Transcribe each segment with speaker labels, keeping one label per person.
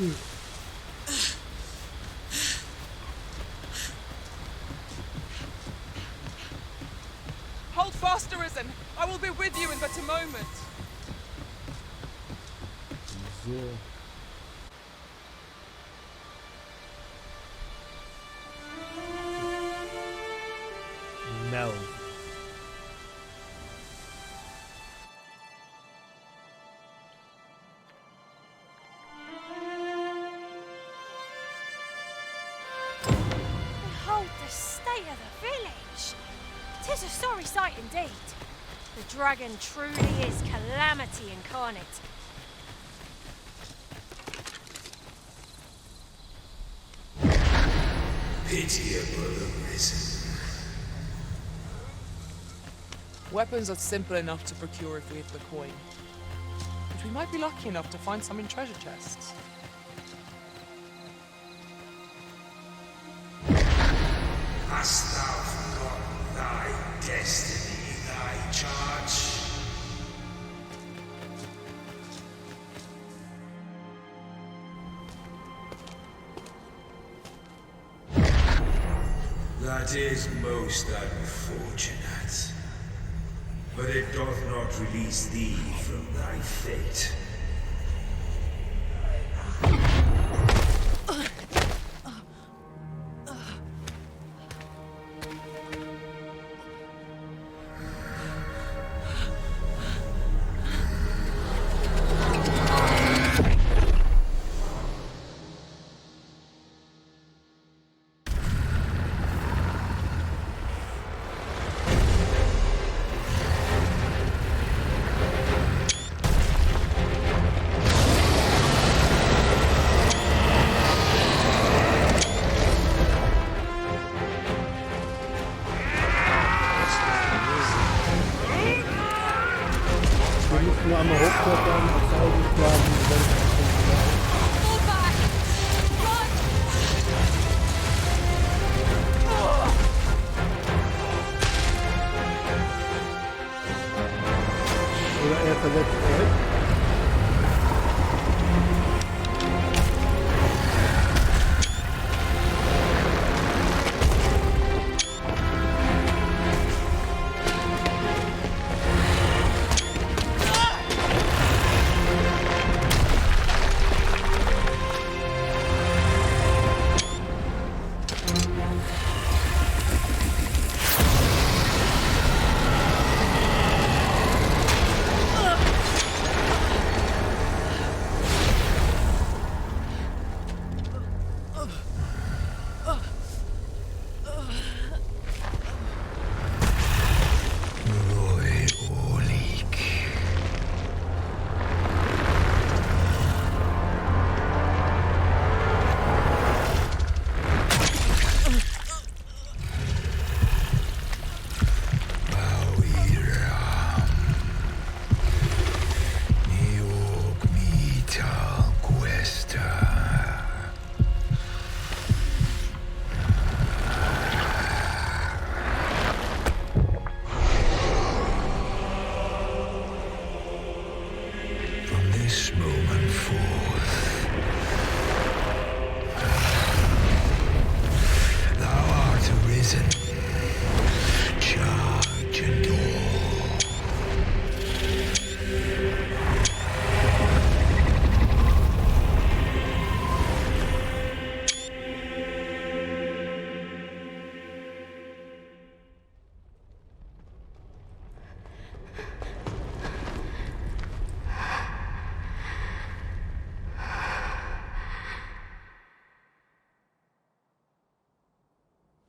Speaker 1: Hold fast, Arisen! I will be with you in but a moment.
Speaker 2: So. Melve.
Speaker 3: Behold the state of the village. 'Tis a sorry sight indeed. The dragon truly is calamity incarnate.
Speaker 4: Pitiable Arisen.
Speaker 1: Weapons are simple enough to procure if we have the coin. But we might be lucky enough to find some in treasure chests.
Speaker 4: Hast thou forgotten thy destiny, thy charge? That is most unfortunate. But it doth not release thee from thy fate.
Speaker 2: Nur einmal hochklettern, das Auge schlagen,
Speaker 3: Fall back! Run!
Speaker 2: oder er verletzt euch.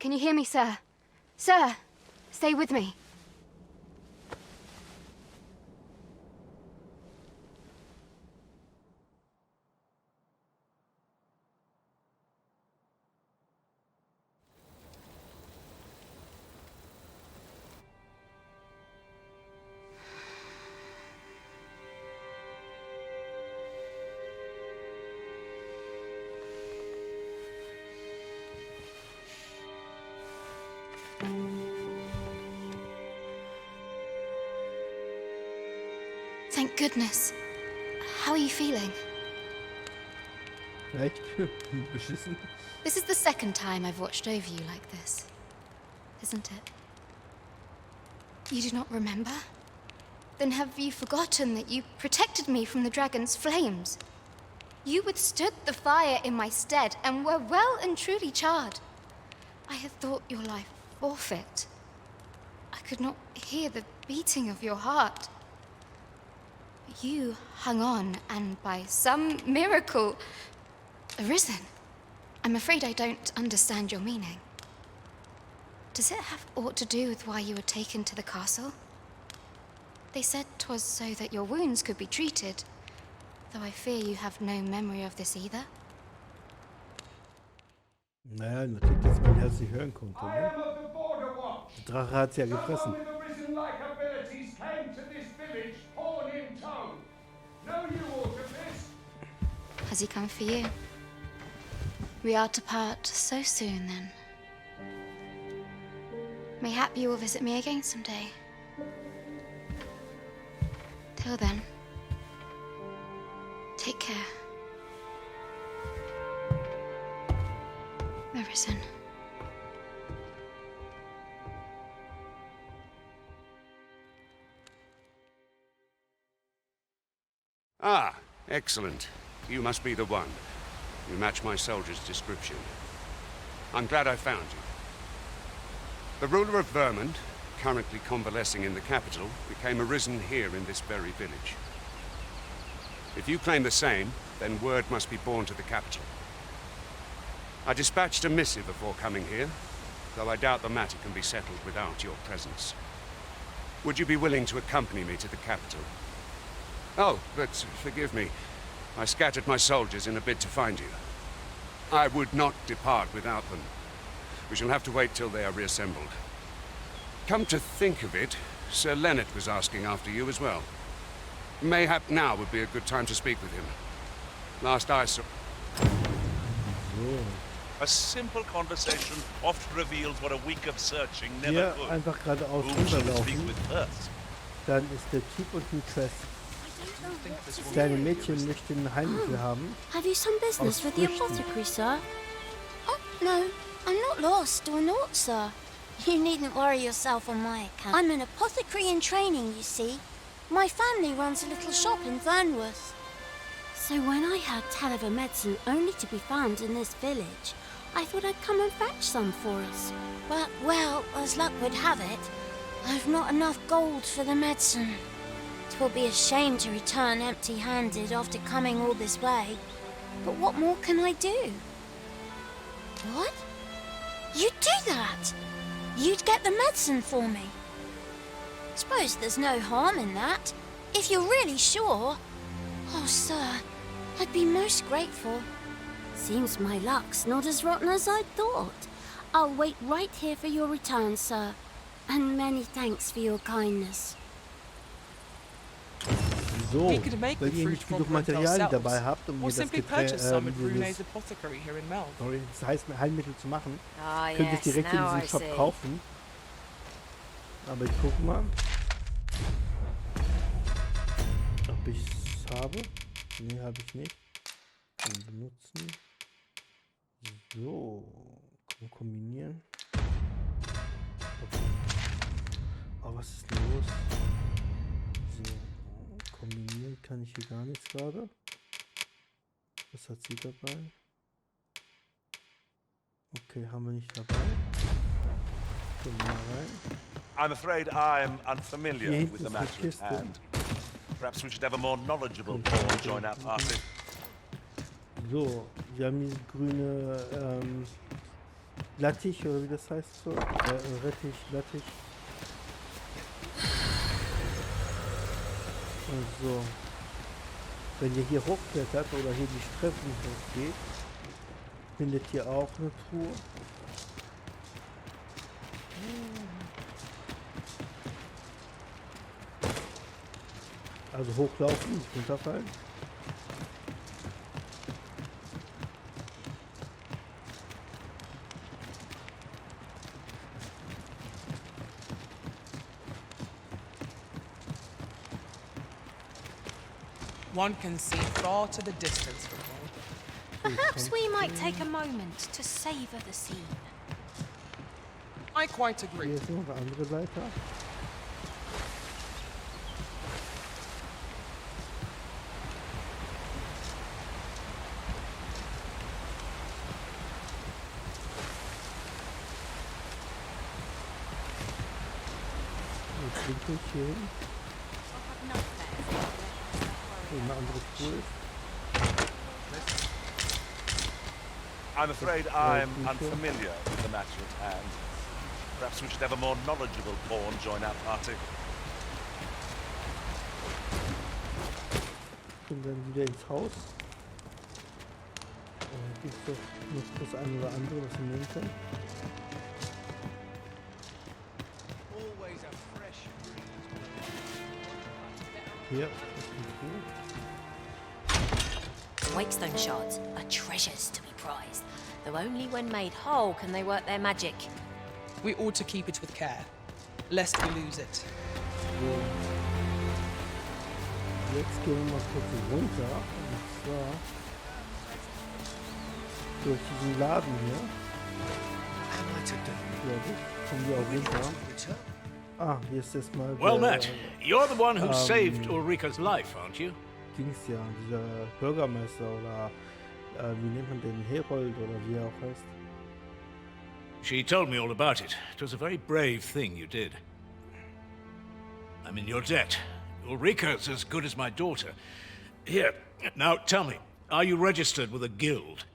Speaker 5: Can you hear me, sir? Sir, stay with me. Thank goodness. How are you feeling?
Speaker 2: Echt? Beschissen.
Speaker 5: This is the second time I've watched over you like this, isn't it? You do not remember? Then have you forgotten that you protected me from the dragon's flames? You withstood the fire in my stead and were well and truly charred. I had thought your life forfeit. I could not hear the beating of your heart. You hung on and by some miracle arisen. I'm afraid I don't understand your meaning. Does it have aught to do with why you were taken to the castle? They said 'twas so that your wounds could be treated, though I fear you have no memory of this either.
Speaker 2: Naja, natürlich, dass man das nicht hören konnte.
Speaker 6: I
Speaker 2: Ne?
Speaker 6: am of the Border Watch.
Speaker 2: Der Drache hat's ja gefressen.
Speaker 6: Someone with arisen-like abilities came to this village, horn in tow. Know you aught of this?
Speaker 5: Has he come for you? We are to part so soon, then. Mayhap you will visit me again someday. Till then, take care. Arisen.
Speaker 7: Ah, excellent. You must be the one. You match my soldier's description. I'm glad I found you. The ruler of Vermund, currently convalescing in the capital, became arisen here in this very village. If you claim the same, then word must be borne to the capital. I dispatched a missive before coming here, though I doubt the matter can be settled without your presence. Would you be willing to accompany me to the capital? Oh, but forgive me. I scattered my soldiers in a bid to find you. I would not depart without them. We shall have to wait till they are reassembled. Come to think of it, Sir Lennart was asking after you as well. Mayhap now would be a good time to speak with him. Last I saw...
Speaker 8: A simple conversation oft reveals what a week of searching never
Speaker 2: Hier
Speaker 8: could.
Speaker 2: einfach geradeaus
Speaker 8: Whom shall we speak
Speaker 2: runterlaufen.
Speaker 8: with first?
Speaker 2: Dann ist der Typ unten fest. Das kleine Mädchen möchte ein Heilmittel haben.
Speaker 9: Have you some business with the apothecary, sir? Oh, no. I'm not lost or naught, sir. You needn't worry yourself on my account. I'm an apothecary in training, you see. My family runs a little shop in Vernworth. So when I heard tell of a medicine only to be found in this village, I thought I'd come and fetch some for us. But, well, as luck would have it, I've not enough gold for the medicine. 'Twill be a shame to return empty-handed after coming all this way. But what more can I do? What? You'd do that? You'd get the medicine for me? Suppose there's no harm in that, if you're really sure. Oh, sir, I'd be most grateful. Seems my luck's not as rotten as I thought. I'll wait right here for your return, sir. And many thanks for your kindness.
Speaker 2: So,
Speaker 1: We could make
Speaker 2: weil
Speaker 1: the
Speaker 2: ihr
Speaker 1: fruit
Speaker 2: nicht
Speaker 1: from
Speaker 2: genug
Speaker 1: Brant
Speaker 2: Materialien
Speaker 1: ourselves,
Speaker 2: dabei habt, um
Speaker 1: or
Speaker 2: mir das
Speaker 1: simply purchase some at Brune's
Speaker 2: dieses,
Speaker 1: apothecary here in Melve.
Speaker 2: sorry, das heißt, Heilmittel zu machen,
Speaker 3: Ah,
Speaker 2: könnt ihr es
Speaker 3: yes,
Speaker 2: direkt in
Speaker 3: now
Speaker 2: diesem
Speaker 3: I
Speaker 2: Shop
Speaker 3: see.
Speaker 2: kaufen. Aber ich guck mal, ob ich es habe. Ne, habe ich nicht. Kann benutzen. So, kombinieren. Okay. Oh, was ist denn los? So, kombinieren kann ich hier gar nichts gerade. Was hat sie dabei? Okay, haben wir nicht dabei. Gehen wir mal rein.
Speaker 8: I'm afraid I'm unfamiliar
Speaker 2: Hier
Speaker 8: with the
Speaker 2: hinten ist eine
Speaker 8: matter at
Speaker 2: Kiste.
Speaker 8: hand. Perhaps we should have a more knowledgeable pawn join our party.
Speaker 2: So, wir haben diese grüne Lattich, oder wie das heißt so. Rettich, Lattich. So. Wenn ihr hier hochklettert oder hier die Treffen hochgeht, findet ihr auch eine Truhe. Also hochlaufen, nicht runterfallen.
Speaker 1: One can see far to the distance from here.
Speaker 3: Perhaps we might take a moment to savor the scene.
Speaker 1: I quite agree.
Speaker 2: Hier ist noch eine andere Leiter. Jetzt bin ich hier hin. Eine andere Spur.
Speaker 8: I'm afraid I'm unfamiliar with the matter at hand. Perhaps we should have a more knowledgeable pawn join our party.
Speaker 2: Und dann wieder ins Haus. Gibt es doch noch das eine oder andere, was wir nehmen können. Hier, das ist gut.
Speaker 3: Wakestone shards are treasures to be prized, though only when made whole can they work their magic.
Speaker 1: We ought to keep it with care, lest we lose it.
Speaker 2: So. Jetzt gehen wir mal kurz runter. Und zwar durch diesen Laden hier. Glaube ich. Kommen wir auch runter. Ah, hier ist erstmal.
Speaker 10: Well met. You're the one who saved Ulrika's life, aren't you?
Speaker 2: Dings ja, dieser Bürgermeister oder wie nennt man den? Herold oder wie er auch heißt.
Speaker 10: She told me all about it. It was a very brave thing you did. I'm in your debt. Ulrika's as good as my daughter. Here, now tell me, are you registered with a guild?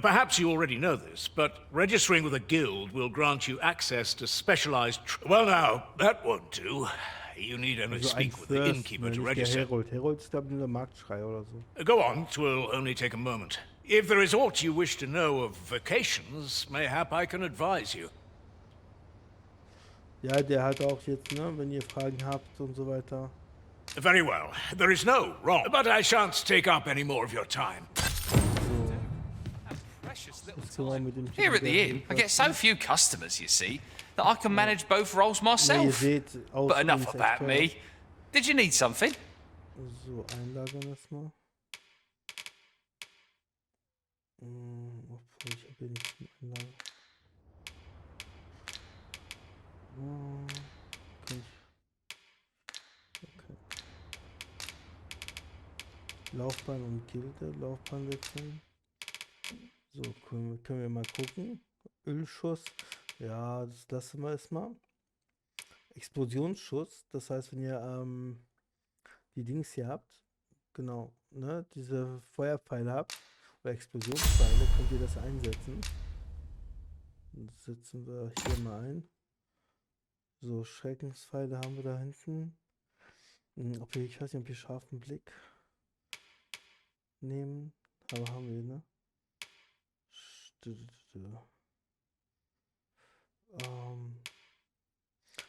Speaker 10: Perhaps you already know this, but registering with a guild will grant you access to specialized... Well now, that won't do. You need only speak with the innkeeper to register.
Speaker 2: Herold ist, glaube ich, nur der Marktschreier oder so.
Speaker 10: Go on, 'twill only take a moment. If there is aught you wish to know of vacations, mayhap I can advise you.
Speaker 2: Ja, der hat auch jetzt, ne, wenn ihr Fragen habt und so weiter.
Speaker 10: Very well. There is no wrong, but I shan't take up any more of your time.
Speaker 11: Here at the inn, I get so few customers, you see, that I can manage both roles myself. But enough about me. Did you need something?
Speaker 2: So, einlagern erstmal. Obwohl, ich habe hier nichts zum Einlagern. Kann ich... Okay. Laufbahn und Gilde, Laufbahn wechseln. So, können wir mal gucken. Ölschuss, ja, das lassen wir erstmal. Explosionsschuss, das heißt, wenn ihr die Dings hier habt, genau, ne, diese Feuerpfeile habt, oder Explosionspfeile, könnt ihr das einsetzen. Das setzen wir hier mal ein. So, Schreckenspfeile haben wir da hinten. Ich weiß nicht, ob wir scharfen Blick nehmen, aber haben wir, ne?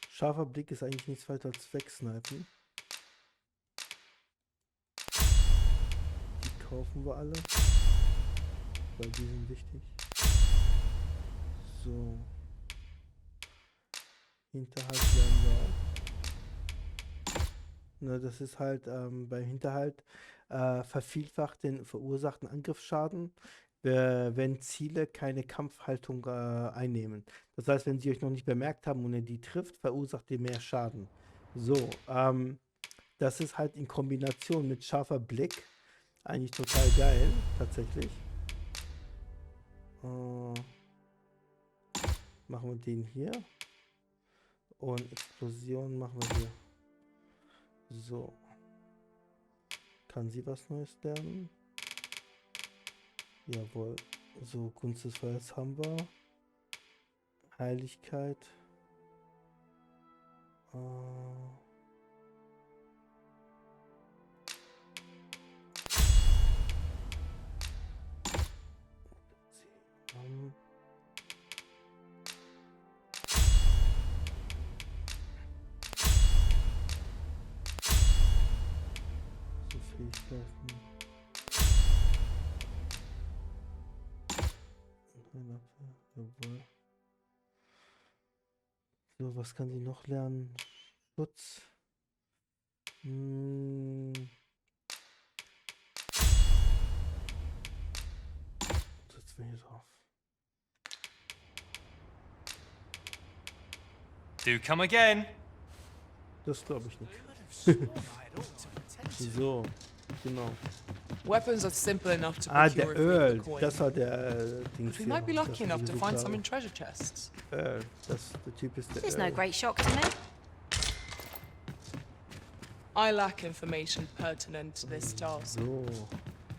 Speaker 2: Scharfer Blick ist eigentlich nichts weiter als wegsnipen. Die kaufen wir alle, weil die sind wichtig. So. Hinterhalt werden wir auch. Ne, das ist halt beim Hinterhalt vervielfacht den verursachten Angriffsschaden, wenn Ziele keine Kampfhaltung einnehmen. Das heißt, wenn sie euch noch nicht bemerkt haben und ihr die trifft, verursacht ihr mehr Schaden. So, das ist halt in Kombination mit scharfer Blick eigentlich total geil, tatsächlich. Machen wir den hier. Und Explosion machen wir hier. So. Kann sie was Neues lernen? Jawohl. So, Gunst des Feuers haben wir. Heiligkeit. So, Fähigkeiten. Jawohl. So, was kann sie noch lernen? Schutz. wir hier drauf?
Speaker 11: Do come again.
Speaker 2: Das glaube ich nicht. So, genau.
Speaker 1: Weapons are simple enough to
Speaker 2: Der
Speaker 1: procure if we have
Speaker 2: Earl,
Speaker 1: the coin.
Speaker 2: das war der Dings
Speaker 1: But we
Speaker 2: hier,
Speaker 1: might be
Speaker 2: das
Speaker 1: lucky
Speaker 2: wir
Speaker 1: enough to
Speaker 2: gesucht
Speaker 1: find some
Speaker 2: haben.
Speaker 1: in treasure chests.
Speaker 2: Der Typ ist der
Speaker 3: It's no
Speaker 2: Earl.
Speaker 3: great shock to me.
Speaker 1: I lack information pertinent to this task.
Speaker 2: So,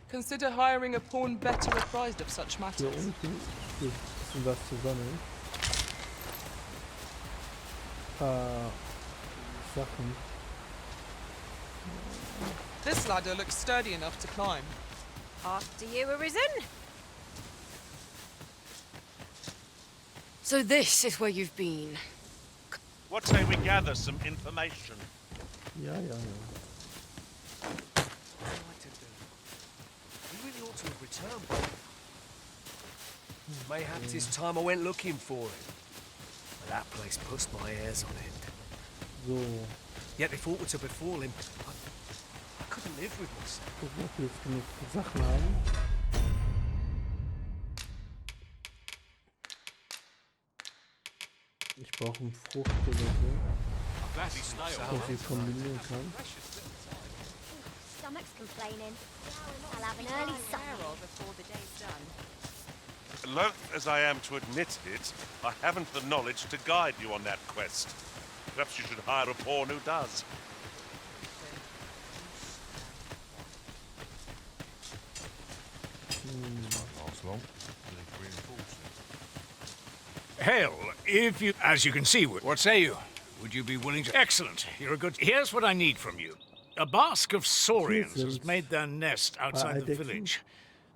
Speaker 1: Consider hiring a pawn better apprised of such
Speaker 2: hier
Speaker 1: matters.
Speaker 2: unten ist ein bisschen was zu sammeln. Sachen.
Speaker 1: This ladder looks sturdy enough to climb.
Speaker 3: After you, Arisen.
Speaker 12: So this is where you've been.
Speaker 8: What say we gather some information?
Speaker 2: Ja.
Speaker 13: We really ought to have returned. Mayhaps it's time I went looking for it. But that place puts my hairs on end.
Speaker 2: So,
Speaker 13: Yet if aught were to befall him, I couldn't live with myself.
Speaker 2: gucken, ob wir jetzt genug Sachen haben. Ich brauche eine Frucht oder so, dass ich kombinieren kann.
Speaker 9: Stomach's complaining. I'll have an early supper.
Speaker 3: Before the day's done.
Speaker 8: Loath as I am to admit it, I haven't the knowledge to guide you on that quest. Perhaps you should hire a pawn who does.
Speaker 10: Hail, if you... As you can see, what say you? Would you be willing to... Excellent. You're a good... Here's what I need from you. A bask of saurians has made their nest outside the village.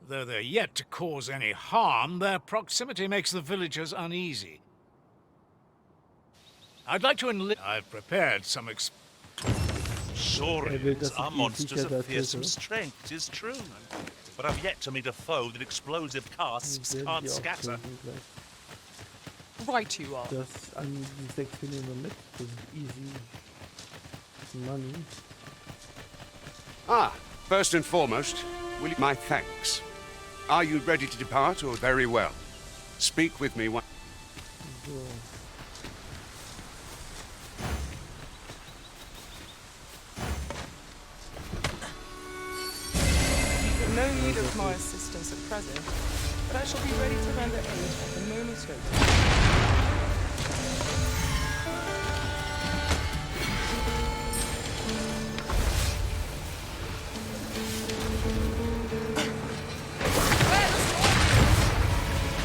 Speaker 10: Though they're yet to cause any harm, their proximity makes the villagers uneasy. I'd like to enlist... I've prepared some
Speaker 8: Saurians are monsters of fearsome strength, 'tis true. But I've yet to meet a foe that explosive casks can't scatter.
Speaker 1: Right you are.
Speaker 2: Das an die 6 nehmen wir mit. Das ist easy money.
Speaker 7: First and foremost, my thanks. Are you ready to depart, or very well? Speak with me one...
Speaker 2: So.
Speaker 1: No need of my assistance at present, but I shall be ready to render aid at the moment's notice.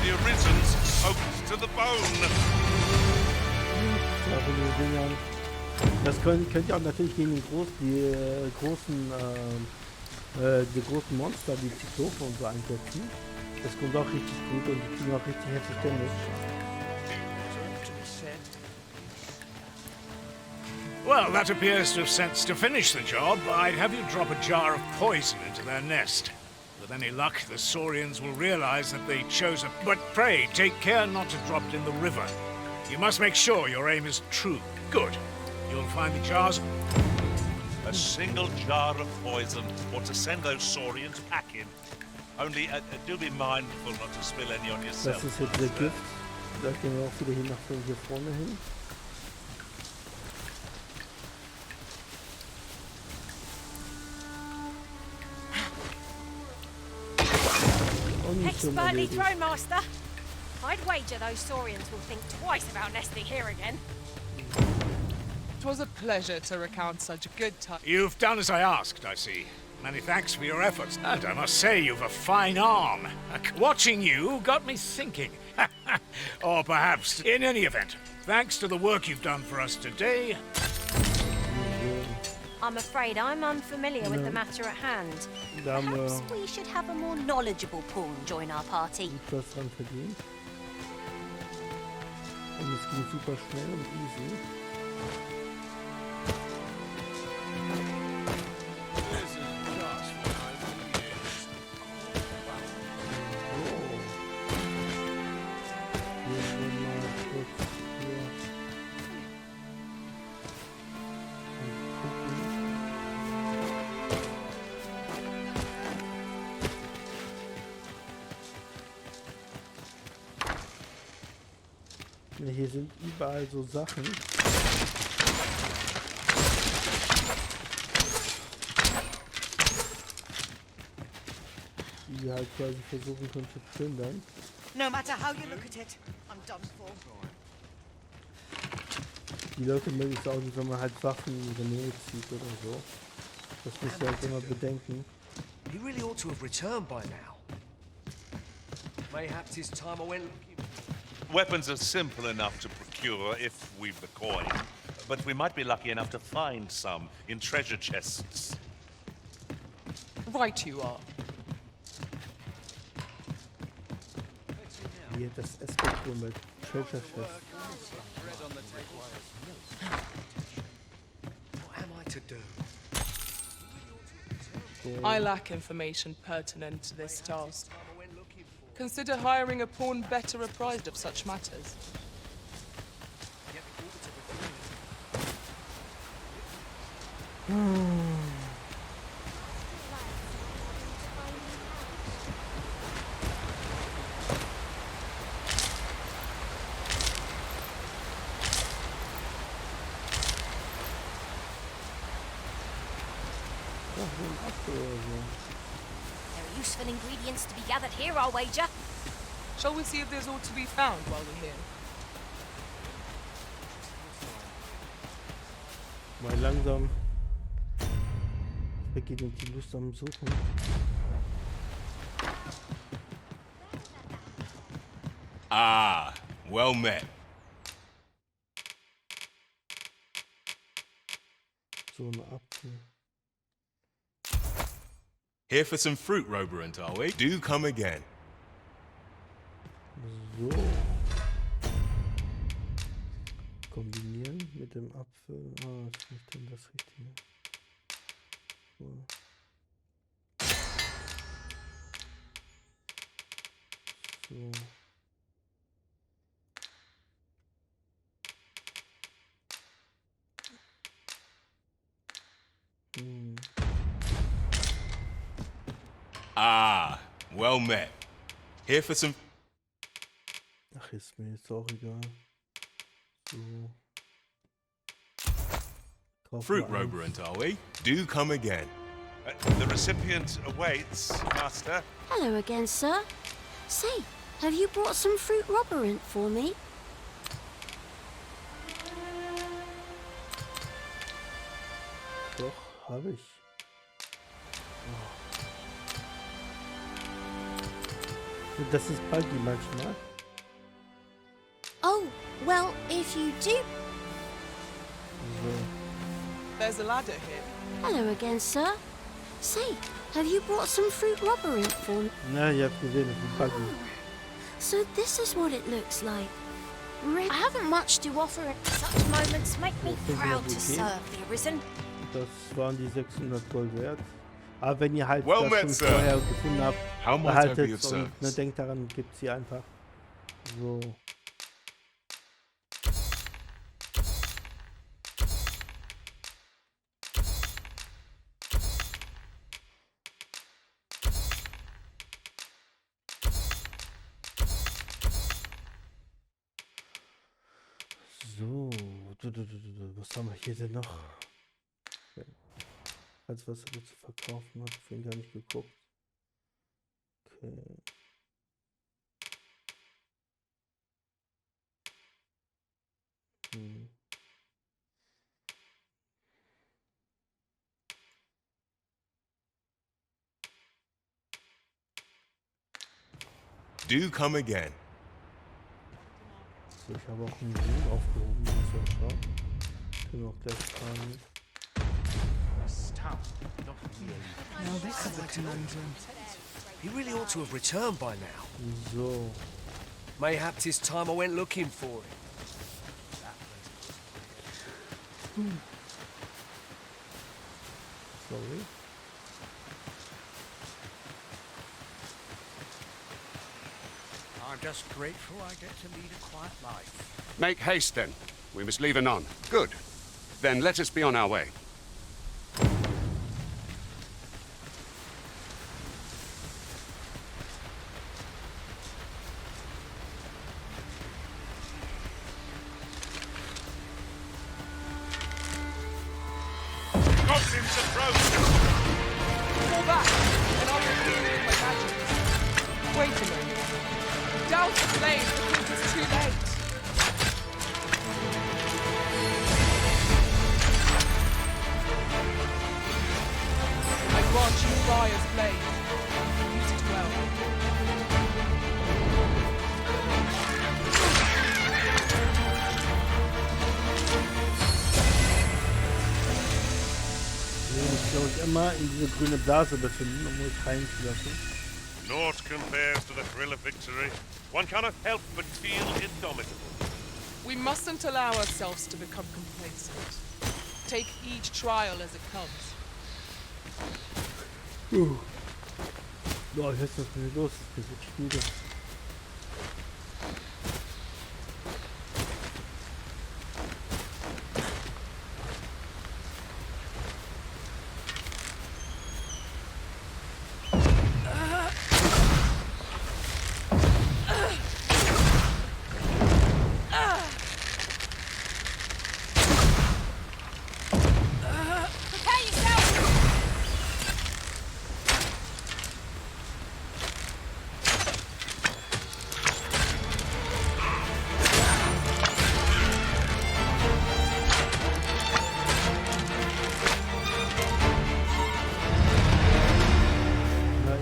Speaker 8: The Arisen's soaked to the bone.
Speaker 2: Das könnt ihr auch natürlich gegen die großen Monster wie Zyklop und so einsetzen. Das kommt auch richtig gut und die tun auch richtig heftig Damage.
Speaker 10: Well, that appears to have sense. To finish the job, I'd have you drop a jar of poison into their nest. With any luck, the saurians will realize that they chose a... But pray, take care not to drop it in the river. You must make sure your aim is true. Good. You'll find the jars...
Speaker 8: A single jar of poison, or to send those saurians packing. Only do be mindful not to spill any on yourself.
Speaker 2: Das ist jetzt der Gift. Da gehen wir auch wieder hier hier vorne hin.
Speaker 3: Expertly thrown, Master. I'd wager those saurians will think twice about nesting here again.
Speaker 1: It was a pleasure to recount such good times.
Speaker 10: You've done as I asked, I see. Many thanks for your efforts. And I must say, you've a fine arm. Watching you got me thinking. Or perhaps, in any event, thanks to the work you've done for us today...
Speaker 3: I'm afraid I'm unfamiliar with the matter at hand. Perhaps we should have a more knowledgeable pawn join our party.
Speaker 2: Das dran verdient. Und es ging super schnell und easy. Ja, hier sind überall so Sachen. Die halt quasi versuchen können zu plündern.
Speaker 14: No matter how you look at it, I'm done for.
Speaker 2: Die Leute mögen es auch nicht, wenn man halt Waffen in die Nähe zieht oder so. Das müsst ihr halt immer bedenken.
Speaker 13: He really ought to have returned by now. Mayhaps his time I went looking.
Speaker 8: Weapons are simple enough to procure if we've the coin, but we might be lucky enough to find some in treasure chests.
Speaker 1: Right you are.
Speaker 2: Hier das Eskorte mit Treasure Chest.
Speaker 13: What am I to do?
Speaker 1: I lack information pertinent to this task. Consider hiring a pawn better apprised of such matters.
Speaker 3: There are useful ingredients to be gathered here, I'll wager.
Speaker 1: Shall we see if there's aught to be found while we're here?
Speaker 2: Mal langsam beginnt die Lust am Suchen.
Speaker 15: Ah, well met.
Speaker 2: So ein Apfel.
Speaker 15: Here for some fruit, Roberant, are we? Do come again.
Speaker 2: So. Kombinieren mit dem Apfel. Ah, ist nicht denn das Richtige. So. So.
Speaker 15: Ah, well met. Here for some...
Speaker 2: Ach, ist mir jetzt auch egal. So.
Speaker 15: Fruit, Roberant, are we? Do come again.
Speaker 8: The recipient awaits, Master.
Speaker 9: Hello again, sir. Say, have you brought some fruit roberant for me?
Speaker 2: Doch, habe ich. Oh. Das ist buggy manchmal.
Speaker 9: Oh, well, if you do...
Speaker 2: So.
Speaker 1: There's a ladder here.
Speaker 9: Hello again, sir. Say, have you brought some fruit roberant for me?
Speaker 2: Na, ihr habt gesehen, das ist buggy.
Speaker 9: So this is what it looks like. I haven't much to offer.
Speaker 3: Such moments make me proud to serve the Arisen.
Speaker 2: Das waren die 600 Gold wert. Aber wenn ihr halt
Speaker 15: Well
Speaker 2: das
Speaker 15: met,
Speaker 2: schon
Speaker 15: sir.
Speaker 2: vorher gefunden habt,
Speaker 15: How might I be
Speaker 2: behaltet
Speaker 15: of
Speaker 2: und
Speaker 15: service?
Speaker 2: denkt daran, gibt sie einfach. So. So, was haben wir hier denn noch? Okay. Als was er zu verkaufen hat, vorhin gar nicht geguckt. Okay.
Speaker 15: Do come again.
Speaker 2: So, ich habe auch einen Ring aufgehoben, wie es ausschaut. Können wir auch gleich fragen.
Speaker 1: Now this is a conundrum.
Speaker 13: He really ought to have returned by now.
Speaker 2: So.
Speaker 13: Mayhaps his time I went looking for him.
Speaker 2: Sorry.
Speaker 10: I'm just grateful I get to lead a quiet life.
Speaker 7: Make haste, then. We must leave anon. Good. Then let us be on our way.
Speaker 8: Flames approach!
Speaker 1: Fall back, and I'll reveal it with my magic. Wait a moment. Douse the flames before it's too late. I grant you fire's blade. Use it well.
Speaker 2: Ich muss mich immer in diese grüne Blase befinden, um mich reinzulassen.
Speaker 8: Naught compares to the thrill of victory. One cannot help but feel indomitable.
Speaker 1: We mustn't allow ourselves to become complacent. Take each trial as it comes.
Speaker 2: Boah, ich weiß nicht, was hier los ist. Wir sind müde.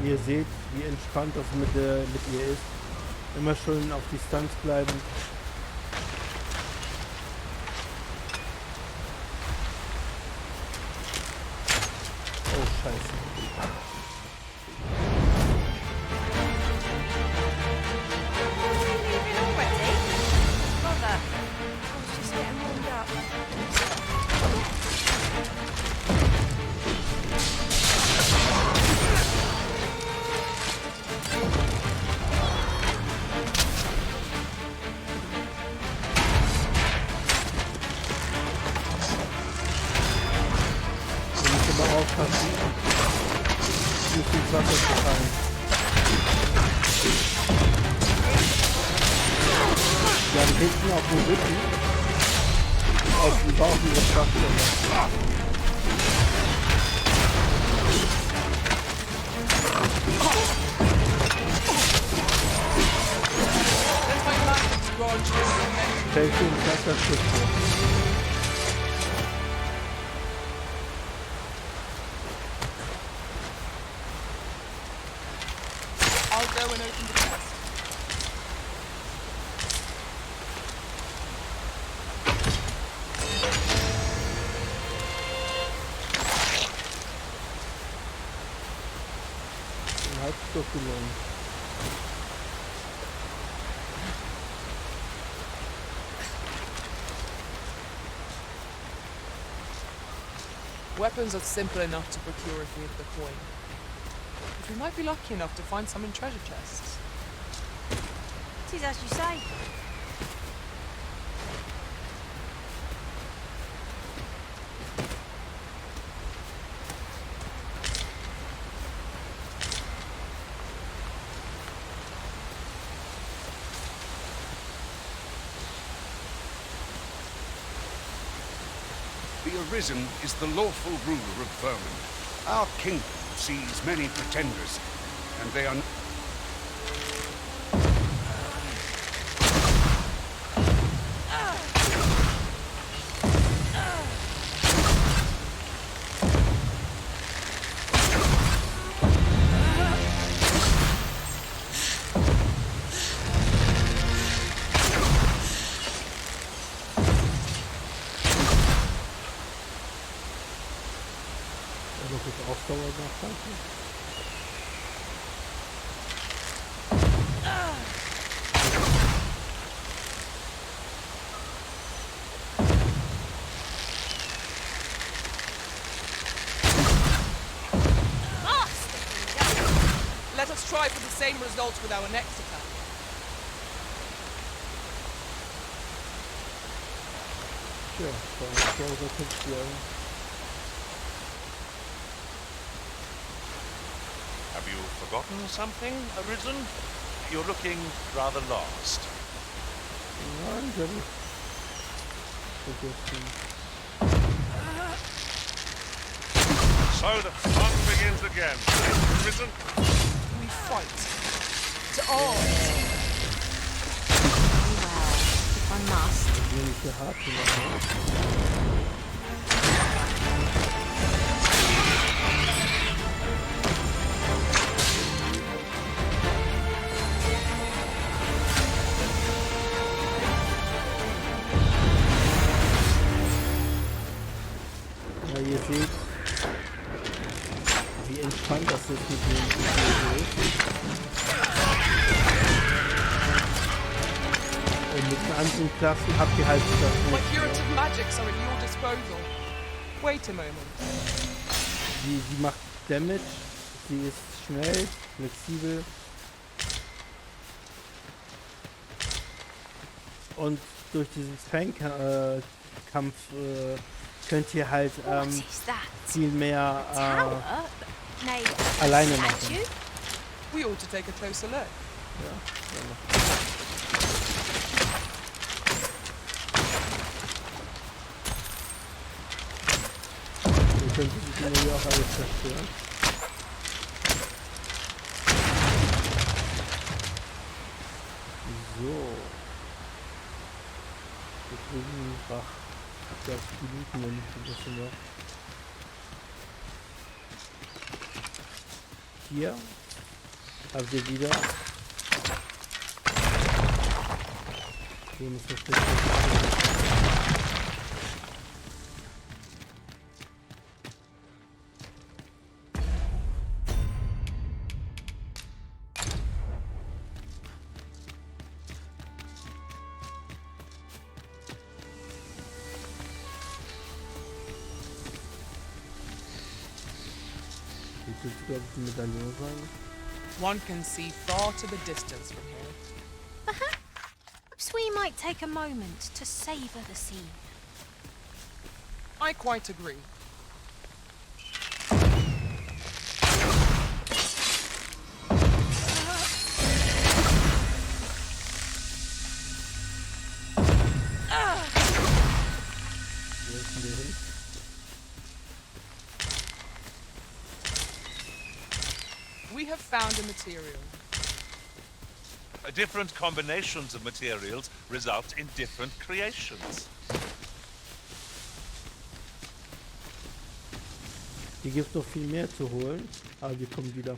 Speaker 2: Ihr seht, wie entspannt das mit ihr ist. Immer schön auf Distanz bleiben. Oh, scheiße. Hinten auf dem Rücken, auf dem Bauch dieser Schwachstelle. Fällt den Wasserschuss vor.
Speaker 1: I'll go and open the chest. Weapons are simple enough to procure if we have the coin. But we might be lucky enough to find some in treasure chests.
Speaker 3: It is as you say.
Speaker 7: The Arisen is the lawful ruler of Vermund. Our kingdom sees many pretenders, and they are...
Speaker 1: Let us try for the same results with our next attack.
Speaker 2: Sure,
Speaker 8: Have you forgotten something, Arisen? You're looking rather lost. So the fun begins again. Risen?
Speaker 1: We fight. To arms.
Speaker 9: Well, if I must.
Speaker 2: Ja, ihr seht, wie entspannt das ist mit dem und mit den anderen Klassen habt ihr halt das
Speaker 1: My
Speaker 2: nicht.
Speaker 1: curative magics are at your disposal. Wait a moment.
Speaker 2: Sie macht Damage, sie ist schnell, flexibel und durch diesen Fangkampf könnt ihr halt viel mehr alleine machen.
Speaker 1: We ought to take a closer look.
Speaker 2: Ja, ihr könnt die hier auch alles zerstören. So. Wir kriegen Drache. Das genügt mir nicht ein bisschen noch. Hier habt ihr wieder so eine versteckte.
Speaker 1: One can see far to the distance from here.
Speaker 3: Perhaps we might take a moment to savor the scene.
Speaker 1: I quite agree. We have found a material.
Speaker 8: Different combinations of materials result in different creations.
Speaker 2: Hier gibt es noch viel mehr zu holen, aber wir kommen wieder.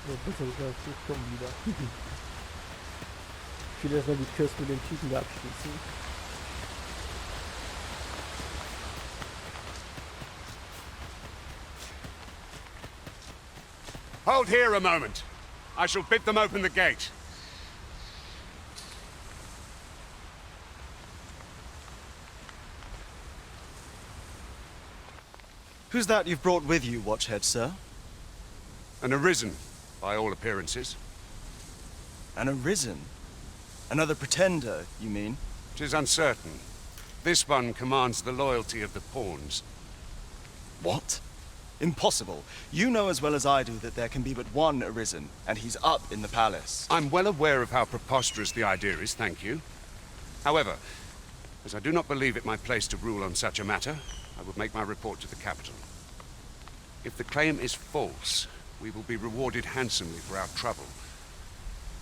Speaker 2: So, besser gesagt, wir kommen wieder. Ich will erstmal die Quest mit dem Typen da abschließen.
Speaker 7: Hold here a moment. I shall bid them open the gate.
Speaker 16: Who's that you've brought with you, Watchhead, sir?
Speaker 7: An arisen, by all appearances.
Speaker 16: An arisen? Another pretender, you mean?
Speaker 7: 'Tis uncertain. This one commands the loyalty of the pawns.
Speaker 16: What? Impossible. You know as well as I do that there can be but one arisen, and he's up in the palace.
Speaker 7: I'm well aware of how preposterous the idea is, thank you. However, as I do not believe it my place to rule on such a matter, I would make my report to the capital. If the claim is false, we will be rewarded handsomely for our trouble.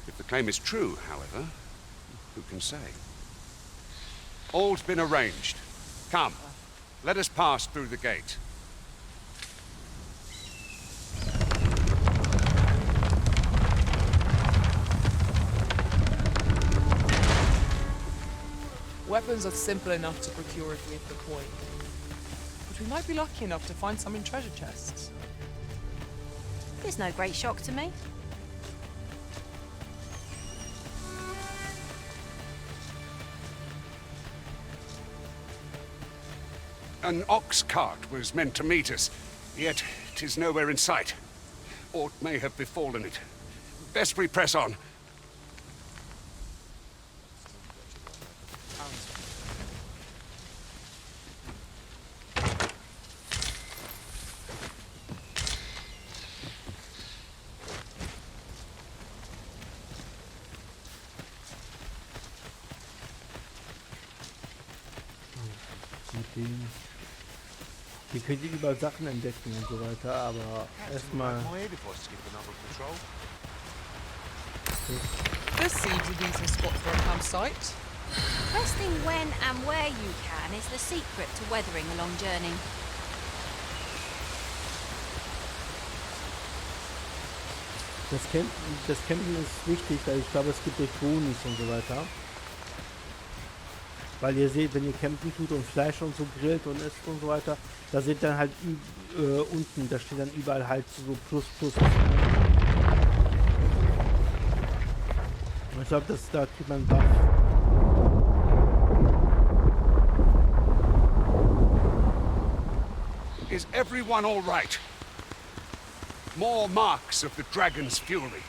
Speaker 7: If the claim is true, however, who can say? All's been arranged. Come, let us pass through the gate.
Speaker 1: Weapons are simple enough to procure if we have the coin. But we might be lucky enough to find some in treasure chests.
Speaker 3: It's no great shock to me.
Speaker 7: An ox cart was meant to meet us, yet 'tis nowhere in sight. Aught may have befallen it. Best we press on.
Speaker 2: den. Hier könnt ihr überall Sachen entdecken und so weiter, aber erstmal.
Speaker 1: The seeds of these are spot for a campsite.
Speaker 17: Resting when and where you can is the secret to weathering a long journey.
Speaker 2: Das Campen ist wichtig, weil ich glaube, es gibt euch Bonis und so weiter. Weil ihr seht, wenn ihr campen tut und Fleisch und so grillt und isst und so weiter, da seht dann halt unten, da steht dann überall halt so plus. Ich glaube, da kriegt man einen Buff.
Speaker 7: Is everyone all right? More marks of the dragon's fury.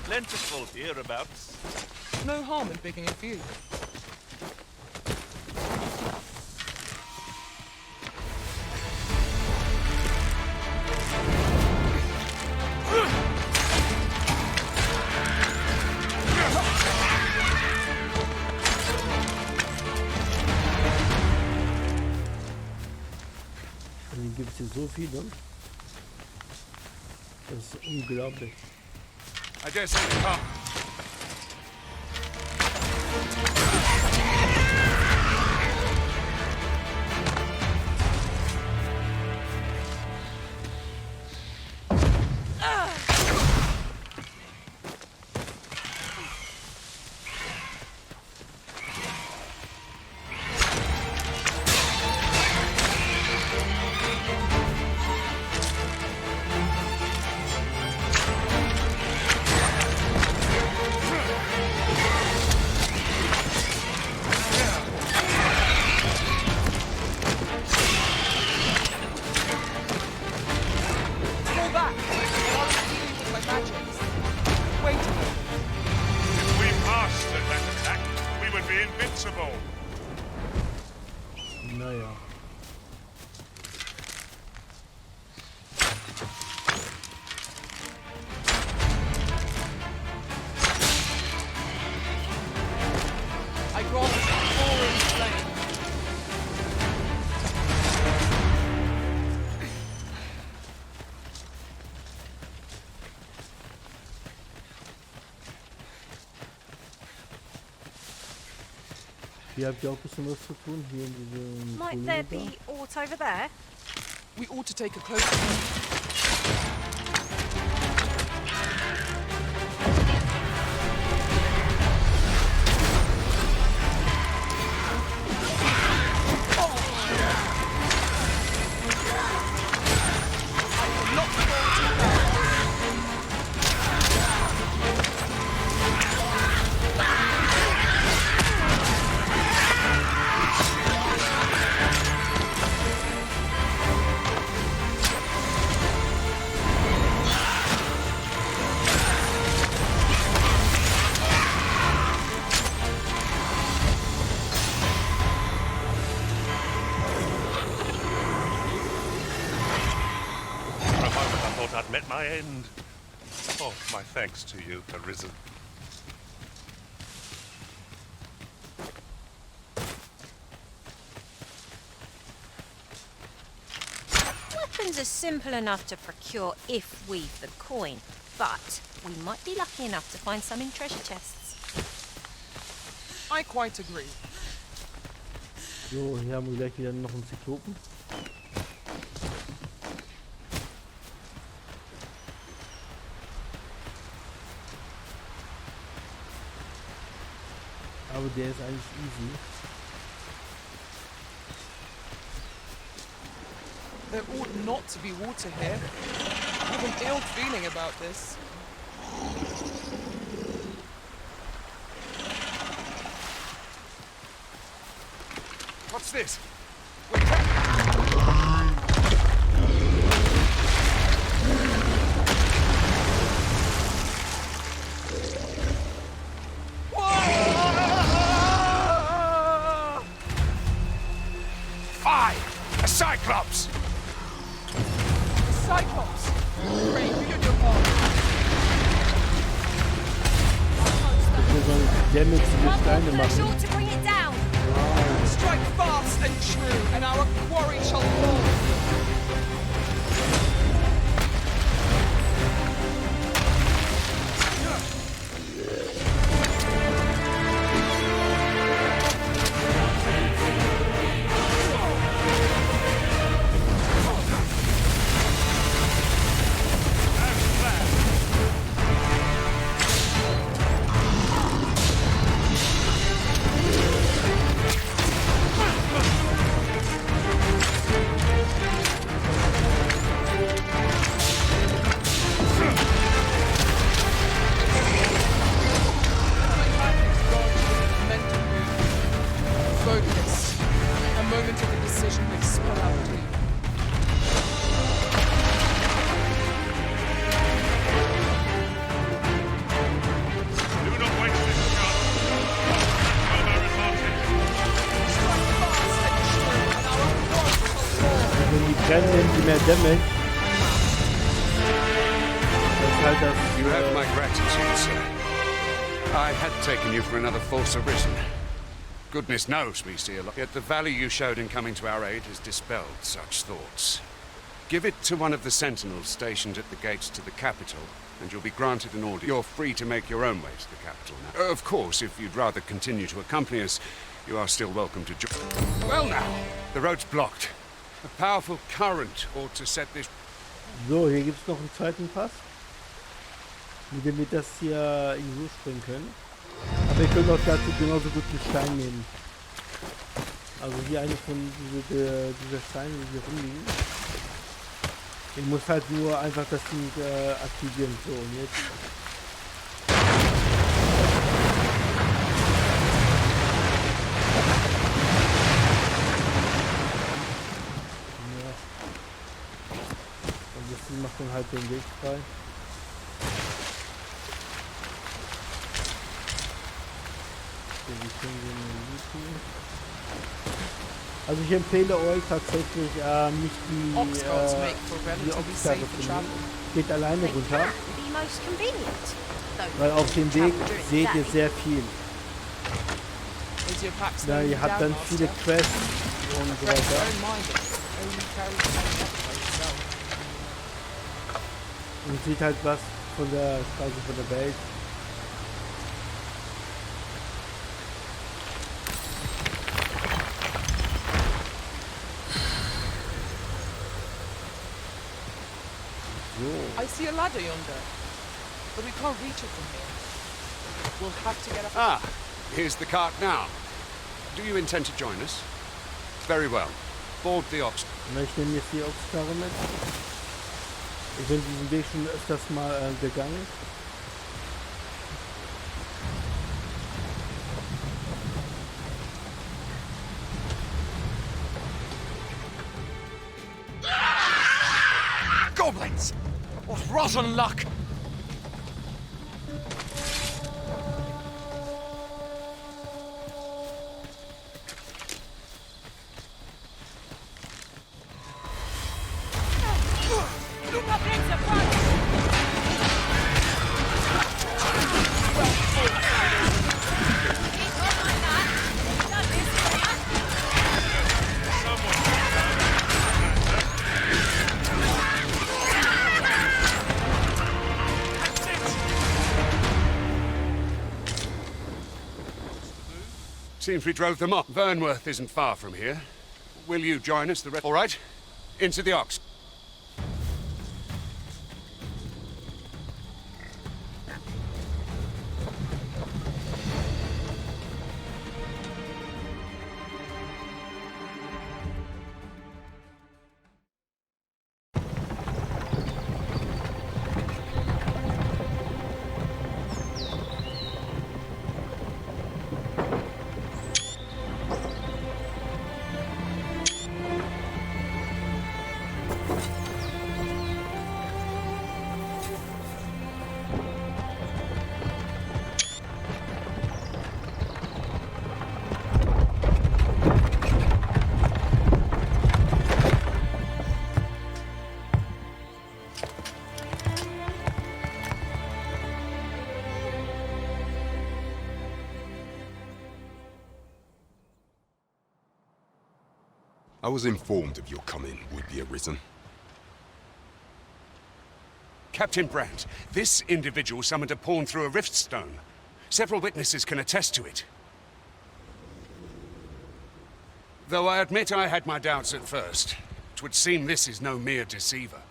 Speaker 8: Plentiful hereabouts.
Speaker 1: No harm in picking a few.
Speaker 2: Und hier gibt es hier so viele. Das ist unglaublich.
Speaker 7: I dare say the car.
Speaker 2: Naja.
Speaker 1: I grant roaring flame.
Speaker 2: Hier habt ihr auch ein bisschen was zu tun, hier in diesem
Speaker 3: Might there be aught over there?
Speaker 1: We ought to take a closer look.
Speaker 8: I'd met my end. Oh, my thanks to you, Arisen.
Speaker 17: Weapons are simple enough to procure if we've the coin. But we might be lucky enough to find some in treasure chests.
Speaker 1: I quite agree.
Speaker 2: So, hier haben wir gleich wieder noch einen Zyklopen. Aber der ist eigentlich easy.
Speaker 1: There ought not to be water here. I have an ill feeling about this.
Speaker 8: What's this?
Speaker 7: A Cyclops!
Speaker 1: Cyclops! Great, you did your part.
Speaker 2: Ich will so ein Damage mit Steine machen.
Speaker 17: To bring it down.
Speaker 1: Strike fast and true, and our quarry shall fall.
Speaker 2: Mehr Damage. Das halt das,
Speaker 7: you have my gratitude, sir. I had taken you for another false arisen. Goodness knows we see a lot. Yet the valor you showed in coming to our aid has dispelled such thoughts. Give it to one of the sentinels stationed at the gates to the capital, and you'll be granted an order. You're free to make your own way to the capital now. Of course, if you'd rather continue to accompany us, you are still welcome to join. Well now, the road's blocked. A powerful current ought to set this.
Speaker 2: So, hier gibt es noch einen zweiten Pass, mit dem wir das hier in die Ruhe springen können. Aber wir können auch dazu genauso gut einen Stein nehmen. Also hier eine von dieser Steine, die hier rumliegen. Ich muss halt nur einfach das Ding aktivieren. So, und jetzt. Macht dann halt den Weg frei. So, wie können wir den looten? Also ich empfehle euch tatsächlich nicht die Oxkarre zu nehmen. Geht alleine runter. Weil auf dem Weg seht ihr sehr viel. Ja, ihr habt dann viele Quests und so weiter. Und sieht halt was von der Straße von der Welt.
Speaker 1: So. I see a ladder yonder, but we can't reach it from here. We'll have to get up.
Speaker 7: Ah, here's the cart now. Do you intend to join us? Very well. Board the ox.
Speaker 2: Ich nehme jetzt die Oxkarre mit. Ich bin diesen Weg schon öfters mal gegangen.
Speaker 8: Goblins! What rotten luck!
Speaker 7: Seems we drove them off. Vernworth isn't far from here. Will you join us? All right? Into the ox.
Speaker 18: I was informed of your coming, would-be Arisen.
Speaker 7: Captain Brant, this individual summoned a pawn through a rift stone. Several witnesses can attest to it. Though I admit I had my doubts at first. 'Twould seem this is no mere deceiver.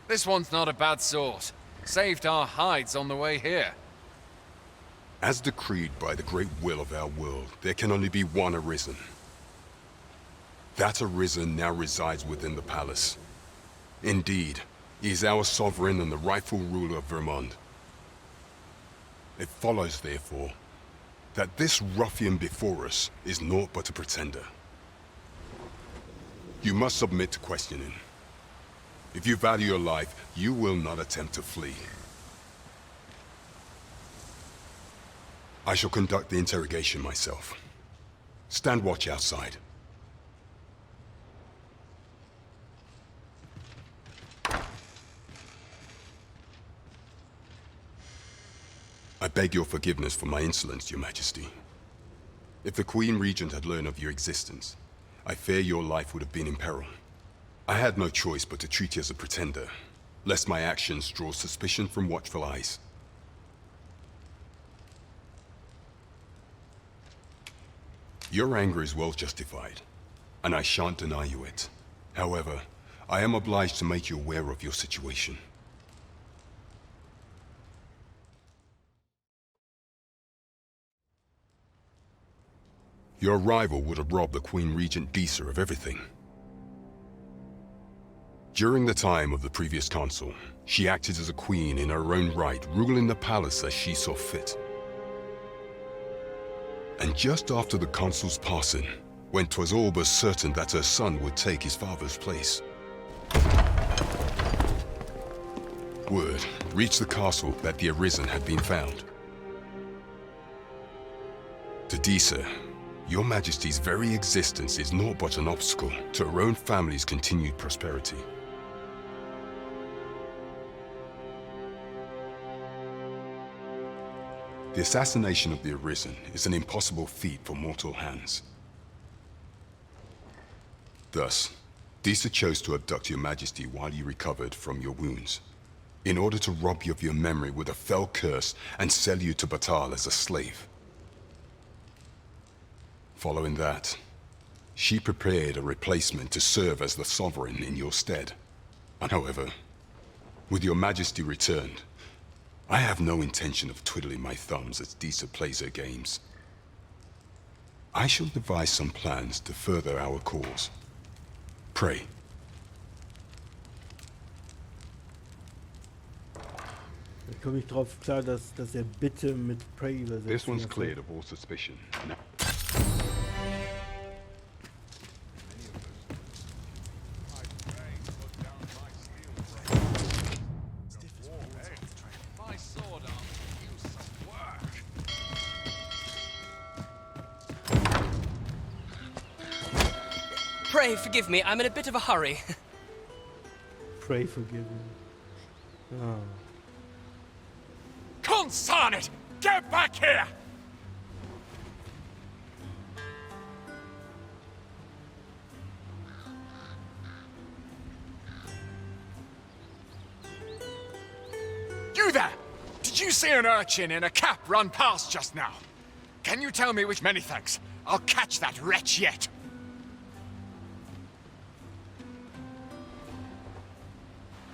Speaker 19: This one's not a bad sort. Saved our hides on the way here.
Speaker 18: As decreed by the great will of our world, there can only be one Arisen. That Arisen now resides within the palace. Indeed, he is our sovereign and the rightful ruler of Vermund. It follows, therefore, that this ruffian before us is naught but a pretender. You must submit to questioning. If you value your life, you will not attempt to flee. I shall conduct the interrogation myself. Stand watch outside. I beg your forgiveness for my insolence, Your Majesty. If the Queen Regent had learned of your existence, I fear your life would have been in peril. I had no choice but to treat you as a pretender, lest my actions draw suspicion from watchful eyes. Your anger is well justified, and I shan't deny you it. However, I am obliged to make you aware of your situation. Your arrival would have robbed the Queen Regent Disa of everything. During the time of the previous consul, she acted as a queen in her own right, ruling the palace as she saw fit. And just after the consul's passing, when 'twas all but certain that her son would take his father's place, word reached the castle that the Arisen had been found. To Disa, Your Majesty's very existence is naught but an obstacle to her own family's continued prosperity. The assassination of the Arisen is an impossible feat for mortal hands. Thus, Disa chose to abduct Your Majesty while you recovered from your wounds, in order to rob you of your memory with a fell curse and sell you to Batal as a slave. Following that, she prepared a replacement to serve as the sovereign in your stead. And however, with Your Majesty returned, I have no intention of twiddling my thumbs as Disa plays her games. I shall devise some plans to further our cause. Pray.
Speaker 2: Da komme ich drauf klar, dass bitte mit Pray übersetzt.
Speaker 18: This one's cleared of all suspicion. No.
Speaker 13: Pray forgive me, I'm in a bit of a hurry.
Speaker 2: Pray forgive me. Oh.
Speaker 6: Consign it! Get back here! You there! Did you see an urchin in a cap run past just now?
Speaker 19: Can you tell me which... Many thanks. I'll catch that wretch yet.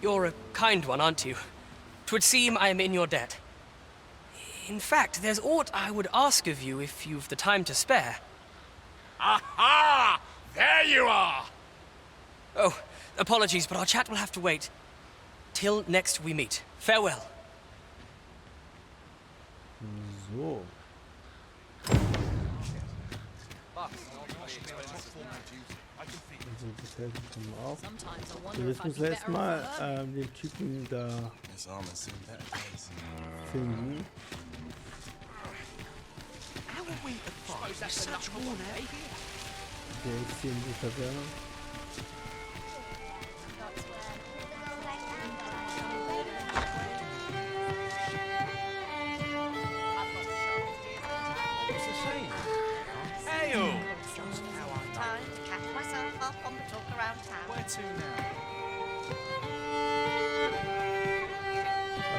Speaker 20: You're a kind one, aren't you? 'Twould seem I am in your debt. In fact, there's aught I would ask of you if you've the time to spare.
Speaker 19: Aha! There you are!
Speaker 20: Oh, apologies, but our chat will have to wait. Till next we meet. Farewell.
Speaker 2: So. Also, das hält schon auf. So, jetzt müssen wir erstmal den Typen da finden. Der ist hier in die Taverne.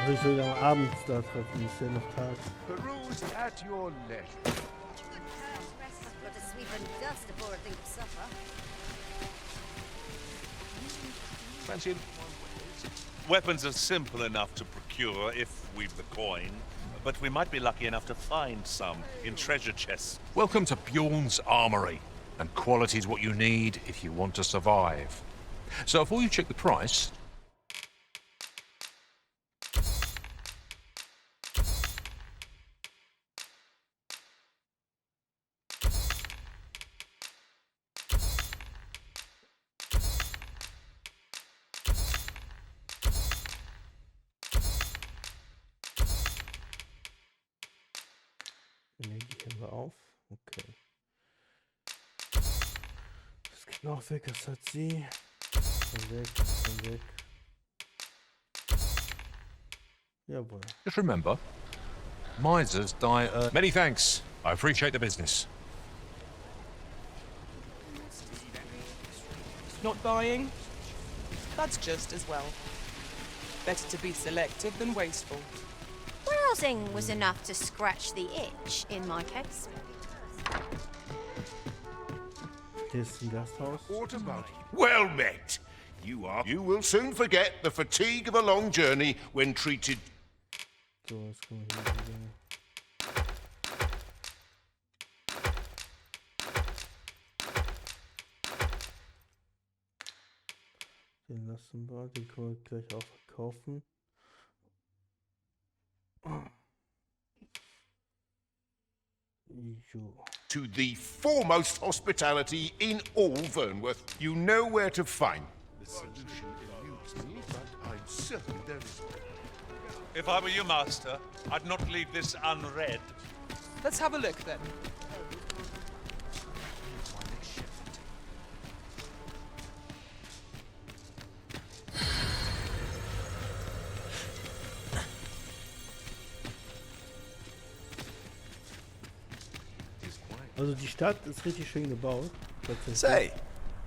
Speaker 2: Also ich soll ja abends da treffen, ist ja noch Tag.
Speaker 6: Peruse at your leisure.
Speaker 8: Fancy. Weapons are simple enough to procure if we've the coin, but we might be lucky enough to find some in treasure chests.
Speaker 21: Welcome to Bjorn's Armory, and quality's what you need if you want to survive. So before you check the price...
Speaker 2: Ne, die kennen wir auf. Okay. Das Knochenwerk, das hat sie. Weg, weg. Jawohl.
Speaker 21: Just remember, misers die early. Many thanks. I appreciate the business.
Speaker 1: Not buying? That's just as well. Better to be selective than wasteful.
Speaker 17: Browsing was enough to scratch the itch, in my case.
Speaker 2: Hier ist ein Gasthaus.
Speaker 6: What about
Speaker 22: Well met. You will soon forget the fatigue of a long journey when treated.
Speaker 2: So, jetzt kommen wir hier wieder. Den lassen wir, den können wir gleich auch verkaufen.
Speaker 22: To the foremost hospitality in all Vernworth. You know where to find.
Speaker 6: The solution eludes me, but I'm certain there is one.
Speaker 8: If I were you, Master, I'd not leave this unread.
Speaker 1: Let's have a look then.
Speaker 2: Also die Stadt ist richtig schön gebaut.
Speaker 16: Say,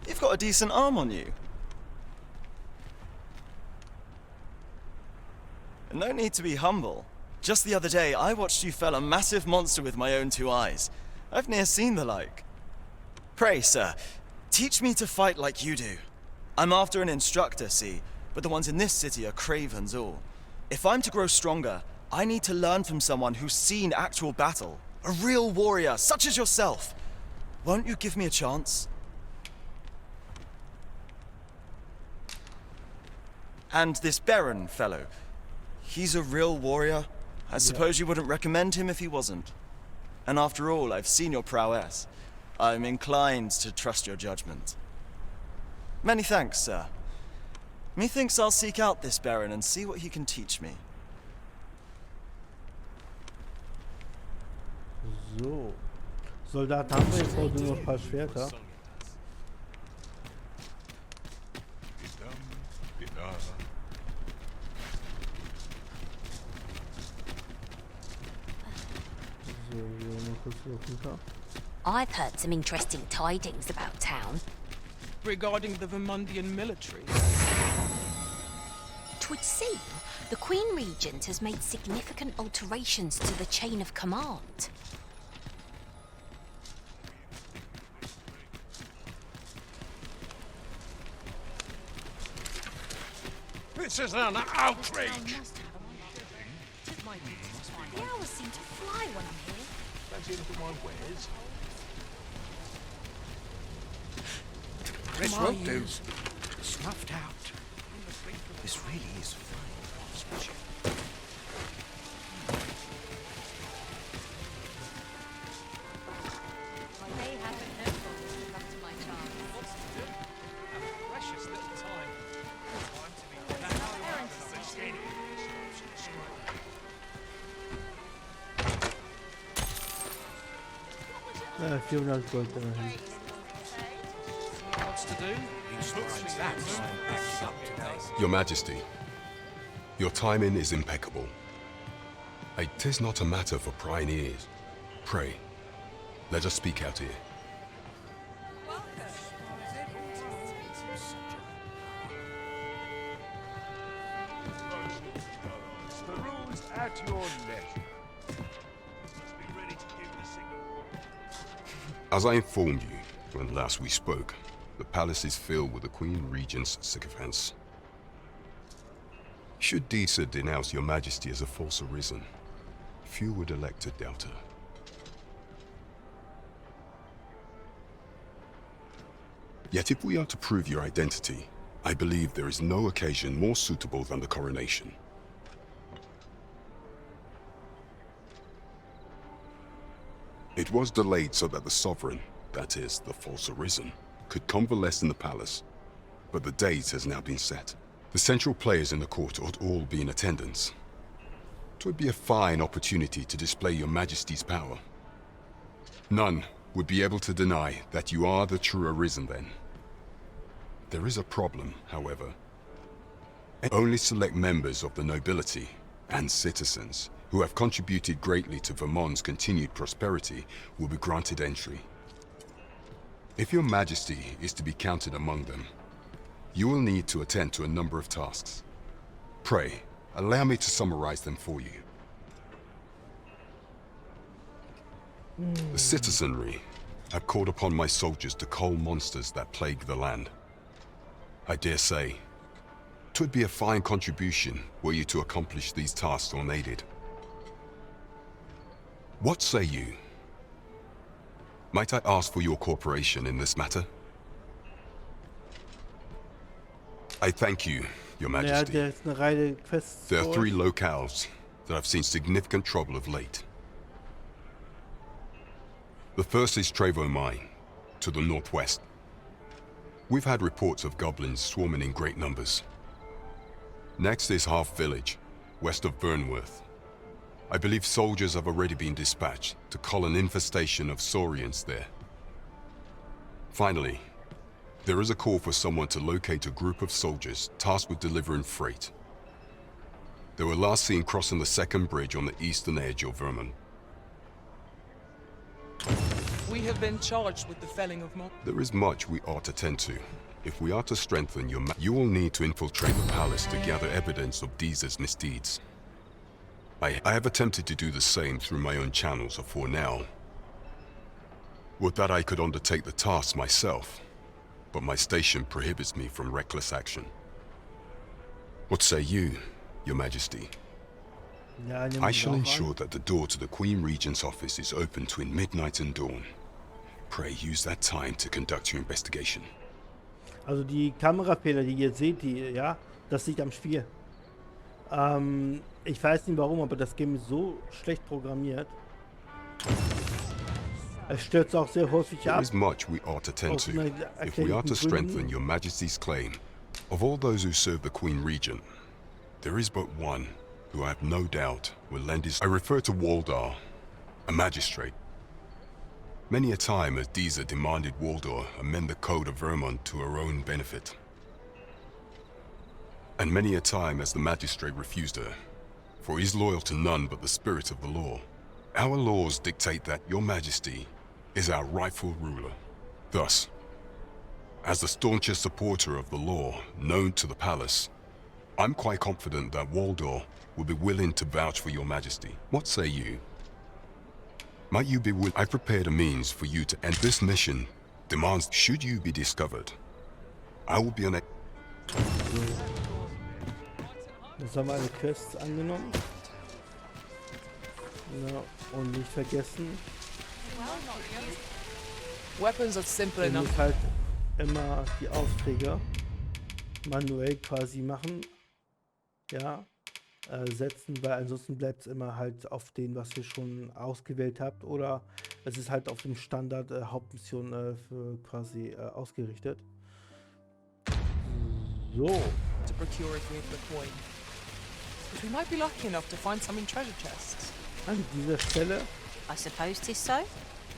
Speaker 16: you've got a decent arm on you. No need to be humble. Just the other day, I watched you fell a massive monster with my own two eyes. I've ne'er seen the like. Pray, sir, teach me to fight like you do. I'm after an instructor, see, but the ones in this city are cravens all. If I'm to grow stronger, I need to learn from someone who's seen actual battle. A real warrior, such as yourself. Won't you give me a chance? And this Baron fellow, he's a real warrior? I suppose you wouldn't recommend him if he wasn't. And after all, I've seen your prowess. I'm inclined to trust your judgment. Many thanks, sir. Methinks I'll seek out this Baron and see what he can teach me.
Speaker 2: So. Soldaten haben wir jetzt heute nur ein paar Schwerter. So, wir mal kurz runter.
Speaker 17: I've heard some interesting tidings about town.
Speaker 1: Regarding the Vermundian military.
Speaker 17: 'Twould seem the Queen Regent has made significant alterations to the chain of command.
Speaker 21: This is an outrage!
Speaker 3: The hours seem to fly when I'm here.
Speaker 8: Fancy a little more wares?
Speaker 13: This won't do. Snuffed out. This really is fine.
Speaker 17: I may have an headphone to come to my charm.
Speaker 11: What's to do? A precious little time. Time to be
Speaker 2: Ja, 400 Gold immerhin.
Speaker 11: What's to do?
Speaker 18: Your Majesty, your timing is impeccable. Tis not a matter for prying ears. Pray, let us speak out here.
Speaker 22: The rules at your leisure.
Speaker 18: As I informed you when last we spoke, the palace is filled with the Queen Regent's sycophants. Should Disa denounce your Majesty as a false arisen, few would elect to doubt her. Yet if we are to prove your identity, I believe there is no occasion more suitable than the coronation. It was delayed so that the sovereign, that is, the false arisen, could convalesce in the palace, but the date has now been set. The central players in the court ought all be in attendance. 'Twould be a fine opportunity to display your Majesty's power. None would be able to deny that you are the true arisen then. There is a problem, however. Only select members of the nobility and citizens who have contributed greatly to Vermont's continued prosperity will be granted entry. If your Majesty is to be counted among them, you will need to attend to a number of tasks. Pray, allow me to summarize them for you. The citizenry have called upon my soldiers to cull monsters that plague the land. I dare say, 'twould be a fine contribution were you to accomplish these tasks unaided. What say you? Might I ask for your cooperation in this matter? I thank you, Your Majesty.
Speaker 2: Ja, der ist eine Reihe Quests.
Speaker 18: There are 3 locales that have seen significant trouble of late. The first is Trevo Mine, to the northwest. We've had reports of goblins swarming in great numbers. Next is Half Village, west of Vernworth. I believe soldiers have already been dispatched to cull an infestation of saurians there. Finally, there is a call for someone to locate a group of soldiers tasked with delivering freight. They were last seen crossing the second bridge on the eastern edge of Vermund.
Speaker 1: We have been charged with the felling of more.
Speaker 18: There is much we ought to tend to. If we are to strengthen you will need to infiltrate the palace to gather evidence of Disa's misdeeds. I have attempted to do the same through my own channels afore now. Would that I could undertake the task myself, but my station prohibits me from reckless action. What say you, Your Majesty? I shall ensure that the door to the Queen Regent's office is open between midnight and dawn. Pray use that time to conduct your investigation.
Speaker 2: Also die Kamerafehler, die ihr seht, ja, das liegt am Spiel. Ich weiß nicht warum, aber das Game ist so schlecht programmiert. Es stürzt auch sehr häufig ab.
Speaker 18: There is much we ought to tend to if we are to strengthen Your Majesty's claim. Of all those who serve the Queen Regent, there is but one who I have no doubt will lend his... I refer to Waldar, a magistrate. Many a time has Disa demanded Waldar amend the code of Vermund to her own benefit. And many a time has the magistrate refused her, for he is loyal to none but the spirit of the law. Our laws dictate that Your Majesty is our rightful ruler. Thus, as the staunchest supporter of the law known to the palace, I'm quite confident that Waldar will be willing to vouch for Your Majesty. What say you? Might you be willing? I've prepared a means for you to end this mission. Demands, should you be discovered, I will be
Speaker 2: Das haben wir eine Quest angenommen. Ja, und nicht vergessen.
Speaker 1: Weapons are simple
Speaker 2: Wir
Speaker 1: enough.
Speaker 2: müssen halt immer die Aufträge manuell quasi machen. Ja. Setzen, weil ansonsten bleibt es immer halt auf den, was ihr schon ausgewählt habt, oder es ist halt auf dem Standard Hauptmission für quasi ausgerichtet. So.
Speaker 1: To procure if we have the coin. But we might be lucky enough to find some in treasure chests.
Speaker 2: An dieser Stelle
Speaker 17: I suppose 'tis so.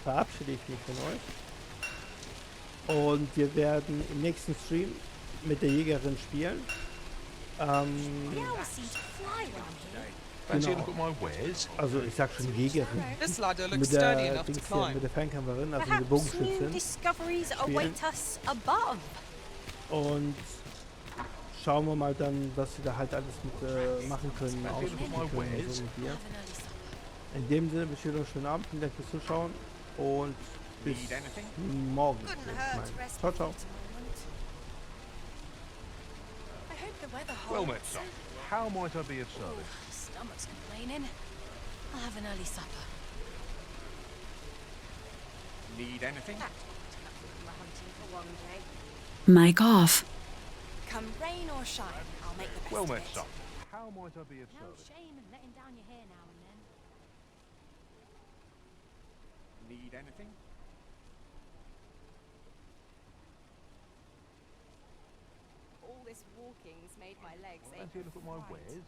Speaker 2: verabschiede ich mich von euch. Und wir werden im nächsten Stream mit der Jägerin spielen.
Speaker 21: Fancy a
Speaker 2: Genau.
Speaker 21: look at my wares?
Speaker 2: Also ich sag schon Jägerin.
Speaker 1: This ladder looks
Speaker 2: Mit
Speaker 1: sturdy
Speaker 2: der,
Speaker 1: enough to
Speaker 2: Dings hier,
Speaker 1: climb.
Speaker 2: mit der Fernkämpferin, also mit der
Speaker 17: Perhaps new
Speaker 2: Bogenschützin.
Speaker 17: discoveries
Speaker 2: spielen.
Speaker 17: await us above.
Speaker 2: Und schauen wir mal dann, was wir da halt alles mit machen können, ausprobieren können und so mit dir. In dem Sinne, wünsche ich euch einen schönen Abend, vielen Dank fürs Zuschauen und bis morgen. Ciao, ciao.
Speaker 21: Well met, son. How might I be of service?
Speaker 17: Stomach's complaining. I'll have an early supper.
Speaker 22: Need anything?
Speaker 4: Mic off.
Speaker 17: Come rain or shine, I'll make the best
Speaker 21: Well
Speaker 17: of
Speaker 21: met,
Speaker 17: it.
Speaker 21: son. How might I be of
Speaker 17: No
Speaker 21: service?
Speaker 17: shame in letting down your hair now and then.
Speaker 22: Need anything?
Speaker 17: All this walking's made my legs ache.
Speaker 21: Fancy a look at my
Speaker 17: with fright.
Speaker 21: wares?